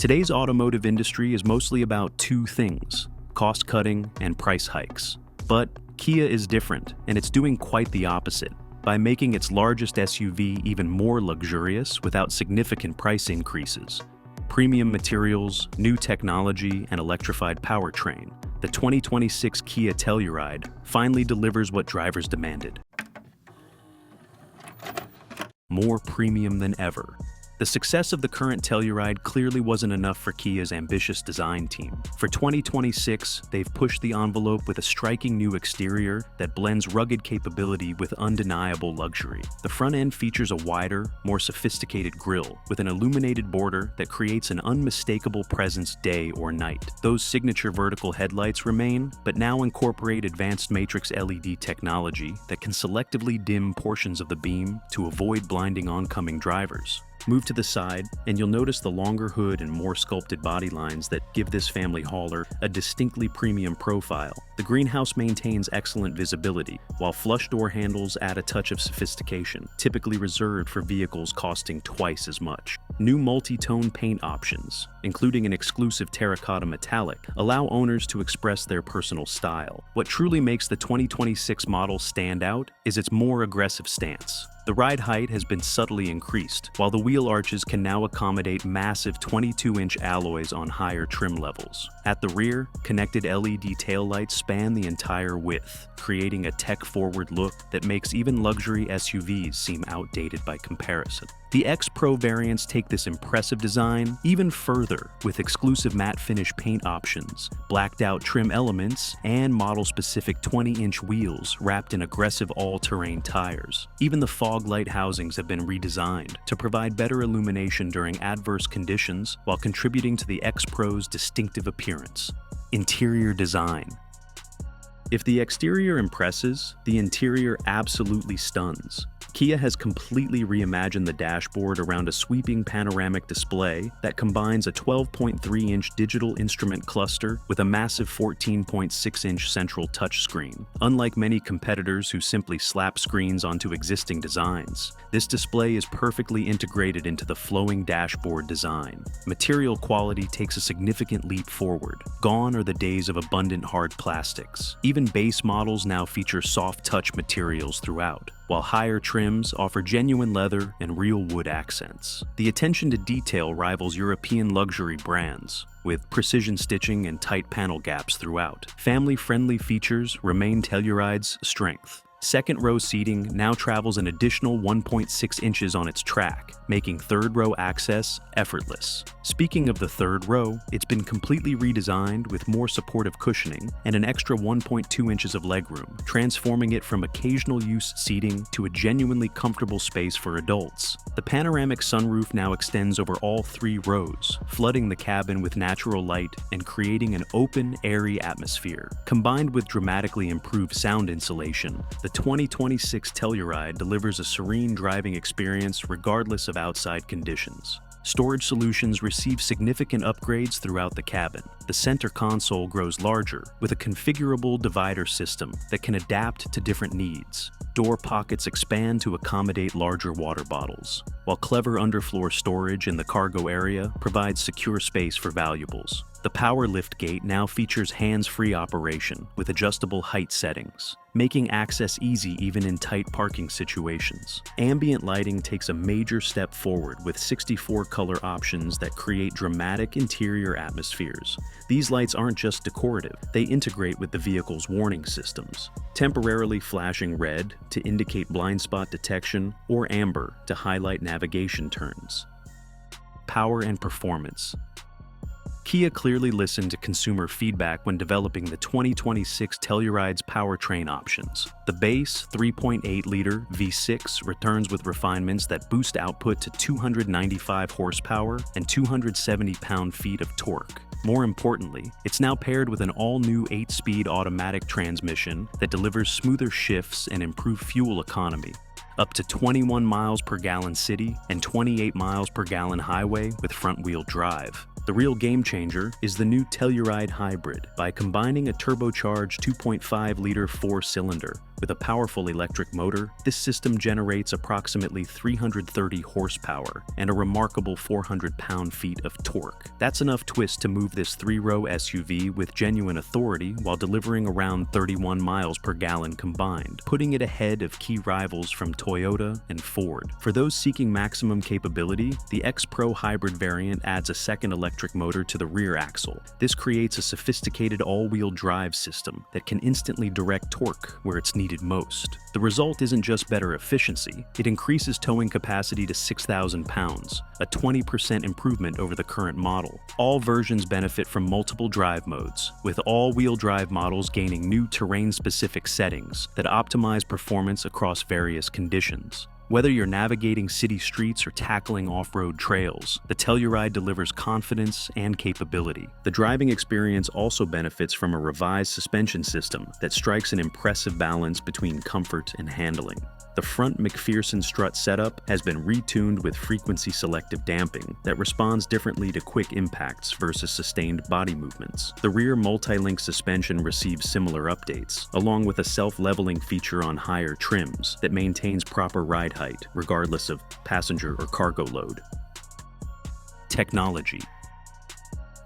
Today's automotive industry is mostly about two things: cost cutting and price hikes. But Kia is different, and it's doing quite the opposite. By making its largest SUV even more luxurious without significant price increases. Premium materials, new technology, and electrified powertrain, the 2026 Kia Telluride finally delivers what drivers demanded. More premium than ever. The success of the current Telluride clearly wasn't enough for Kia's ambitious design team. For 2026, they've pushed the envelope with a striking new exterior that blends rugged capability with undeniable luxury. The front end features a wider, more sophisticated grille with an illuminated border that creates an unmistakable presence day or night. Those signature vertical headlights remain, but now incorporate advanced matrix LED technology that can selectively dim portions of the beam to avoid blinding oncoming drivers. Move to the side, and you'll notice the longer hood and more sculpted body lines that give this family hauler a distinctly premium profile. The greenhouse maintains excellent visibility, while flush door handles add a touch of sophistication, typically reserved for vehicles costing twice as much. New multi-tone paint options, including an exclusive terracotta metallic, allow owners to express their personal style. What truly makes the 2026 model stand out is its more aggressive stance. The ride height has been subtly increased, while the wheel arches can now accommodate massive 22-inch alloys on higher trim levels. At the rear, connected LED taillights span the entire width, creating a tech-forward look that makes even luxury SUVs seem outdated by comparison. The X-Pro variants take this impressive design even further with exclusive matte finish paint options, blacked-out trim elements, and model-specific 20-inch wheels wrapped in aggressive all-terrain tires. Even the fog light housings have been redesigned to provide better illumination during adverse conditions while contributing to the X-Pro's distinctive appearance. Interior design. If the exterior impresses, the interior absolutely stuns. Kia has completely reimagined the dashboard around a sweeping panoramic display that combines a 12.3-inch digital instrument cluster with a massive 14.6-inch central touchscreen. Unlike many competitors who simply slap screens onto existing designs, this display is perfectly integrated into the flowing dashboard design. Material quality takes a significant leap forward. Gone are the days of abundant hard plastics. Even base models now feature soft touch materials throughout, while higher trims offer genuine leather and real wood accents. The attention to detail rivals European luxury brands, with precision stitching and tight panel gaps throughout. Family-friendly features remain Telluride's strength. Second-row seating now travels an additional 1.6 inches on its track, making third-row access effortless. Speaking of the third row, it's been completely redesigned with more supportive cushioning and an extra 1.2 inches of legroom, transforming it from occasional use seating to a genuinely comfortable space for adults. The panoramic sunroof now extends over all three rows, flooding the cabin with natural light and creating an open, airy atmosphere. Combined with dramatically improved sound insulation, the 2026 Telluride delivers a serene driving experience regardless of outside conditions. Storage solutions receive significant upgrades throughout the cabin. The center console grows larger, with a configurable divider system that can adapt to different needs. Door pockets expand to accommodate larger water bottles, while clever underfloor storage in the cargo area provides secure space for valuables. The power lift gate now features hands-free operation with adjustable height settings, making access easy even in tight parking situations. Ambient lighting takes a major step forward with 64 color options that create dramatic interior atmospheres. These lights aren't just decorative, they integrate with the vehicle's warning systems, temporarily flashing red to indicate blind spot detection or amber to highlight navigation turns. Power and performance. Kia clearly listened to consumer feedback when developing the 2026 Telluride's powertrain options. The base 3.8-liter V6 returns with refinements that boost output to 295 horsepower and 270 pound-feet of torque. More importantly, it's now paired with an all-new 8-speed automatic transmission that delivers smoother shifts and improved fuel economy. up to 21 miles per gallon city and 28 miles per gallon highway with front-wheel drive. The real game changer is the new Telluride Hybrid. By combining a turbocharged 2.5-liter four-cylinder with a powerful electric motor, this system generates approximately 330 horsepower and a remarkable 400 pound-feet of torque. That's enough twist to move this three-row SUV with genuine authority while delivering around 31 miles per gallon combined, putting it ahead of key rivals from Toyota and Ford. For those seeking maximum capability, the X-Pro Hybrid variant adds a second electric motor to the rear axle. This creates a sophisticated all-wheel drive system that can instantly direct torque where it's needed most. The result isn't just better efficiency, it increases towing capacity to 6,000 pounds, a 20% improvement over the current model. All versions benefit from multiple drive modes, with all-wheel drive models gaining new terrain-specific settings that optimize performance across various conditions. Whether you're navigating city streets or tackling off-road trails, the Telluride delivers confidence and capability. The driving experience also benefits from a revised suspension system that strikes an impressive balance between comfort and handling. The front McPherson strut setup has been retuned with frequency-selective damping that responds differently to quick impacts versus sustained body movements. The rear multi-link suspension receives similar updates, along with a self-leveling feature on higher trims that maintains proper ride height, regardless of passenger or cargo load. Technology.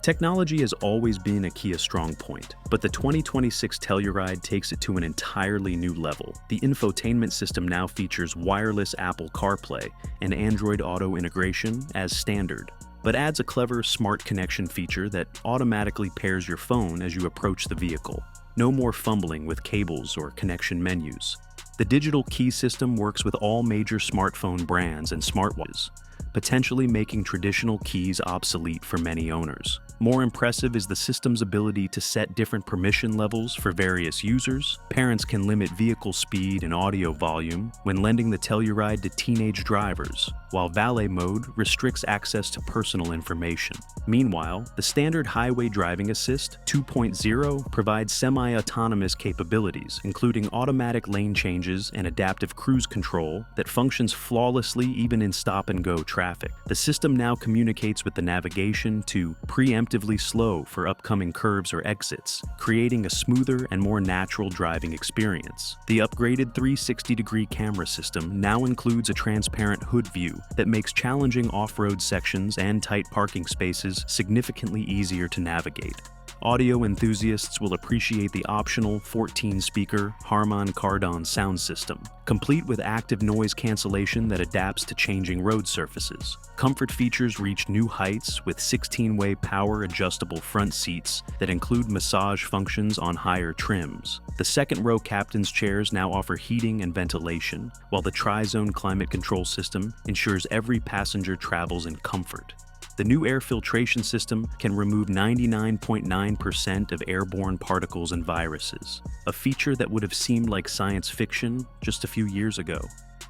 Technology has always been a Kia strong point, but the 2026 Telluride takes it to an entirely new level. The infotainment system now features wireless Apple CarPlay and Android Auto integration as standard, but adds a clever smart connection feature that automatically pairs your phone as you approach the vehicle. No more fumbling with cables or connection menus. The digital key system works with all major smartphone brands and smartwatches, potentially making traditional keys obsolete for many owners. More impressive is the system's ability to set different permission levels for various users. Parents can limit vehicle speed and audio volume when lending the Telluride to teenage drivers, while valet mode restricts access to personal information. Meanwhile, the standard Highway Driving Assist 2.0 provides semi-autonomous capabilities, including automatic lane changes and adaptive cruise control that functions flawlessly even in stop-and-go traffic. The system now communicates with the navigation to preemptively slow for upcoming curves or exits, creating a smoother and more natural driving experience. The upgraded 360-degree camera system now includes a transparent hood view that makes challenging off-road sections and tight parking spaces significantly easier to navigate. Audio enthusiasts will appreciate the optional 14-speaker Harman Kardon sound system, complete with active noise cancellation that adapts to changing road surfaces. Comfort features reach new heights with 16-way power-adjustable front seats that include massage functions on higher trims. The second-row captain's chairs now offer heating and ventilation, while the tri-zone climate control system ensures every passenger travels in comfort. The new air filtration system can remove 99.9% of airborne particles and viruses, a feature that would have seemed like science fiction just a few years ago.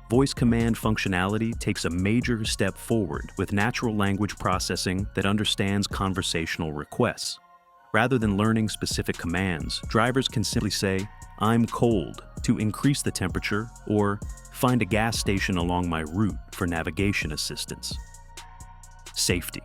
Voice command functionality takes a major step forward with natural language processing that understands conversational requests. Rather than learning specific commands, drivers can simply say, "I'm cold," to increase the temperature, or "Find a gas station along my route" for navigation assistance. Safety.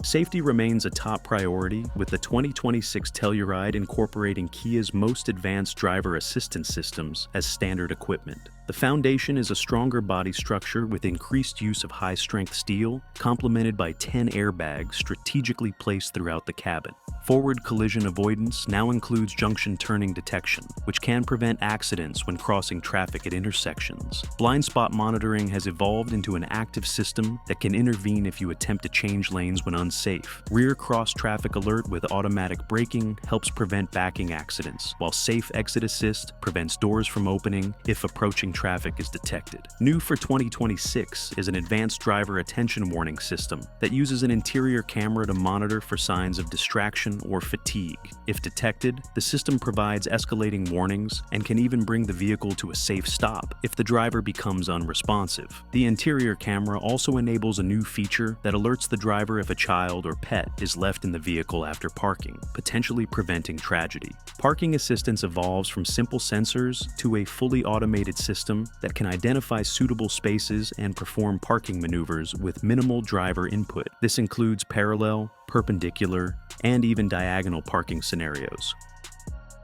Safety remains a top priority, with the 2026 Telluride incorporating Kia's most advanced driver assistance systems as standard equipment. The foundation is a stronger body structure with increased use of high-strength steel, complemented by 10 airbags strategically placed throughout the cabin. Forward collision avoidance now includes junction turning detection, which can prevent accidents when crossing traffic at intersections. Blind spot monitoring has evolved into an active system that can intervene if you attempt to change lanes when unsafe. Rear cross traffic alert with automatic braking helps prevent backing accidents, while safe exit assist prevents doors from opening if approaching traffic is detected. New for 2026 is an advanced driver attention warning system that uses an interior camera to monitor for signs of distraction or fatigue. If detected, the system provides escalating warnings and can even bring the vehicle to a safe stop if the driver becomes unresponsive. The interior camera also enables a new feature that alerts the driver if a child or pet is left in the vehicle after parking, potentially preventing tragedy. Parking assistance evolves from simple sensors to a fully automated system system that can identify suitable spaces and perform parking maneuvers with minimal driver input. This includes parallel, perpendicular, and even diagonal parking scenarios.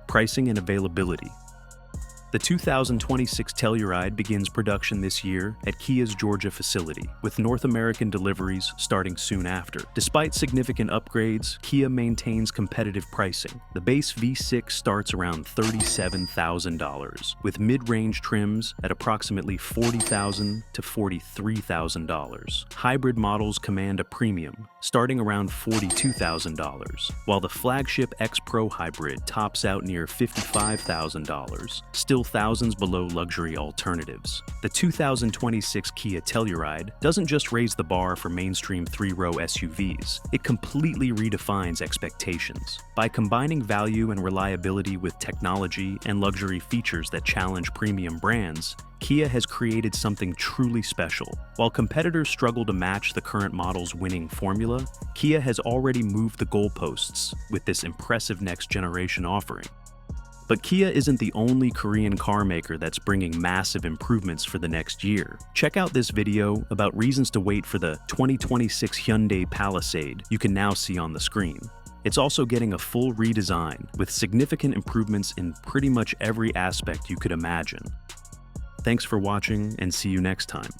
Pricing and availability. The 2026 Telluride begins production this year at Kia's Georgia facility, with North American deliveries starting soon after. Despite significant upgrades, Kia maintains competitive pricing. The base V6 starts around $37,000, with mid-range trims at approximately $40,000 to $43,000. Hybrid models command a premium, starting around $42,000, while the flagship X-Pro Hybrid tops out near $55,000, still thousands below luxury alternatives. The 2026 Kia Telluride doesn't just raise the bar for mainstream three-row SUVs, it completely redefines expectations. By combining value and reliability with technology and luxury features that challenge premium brands, Kia has created something truly special. While competitors struggle to match the current model's winning formula, Kia has already moved the goalposts with this impressive next-generation offering. But Kia isn't the only Korean car maker that's bringing massive improvements for the next year. Check out this video about reasons to wait for the 2026 Hyundai Palisade you can now see on the screen. It's also getting a full redesign with significant improvements in pretty much every aspect you could imagine. Thanks for watching, and see you next time.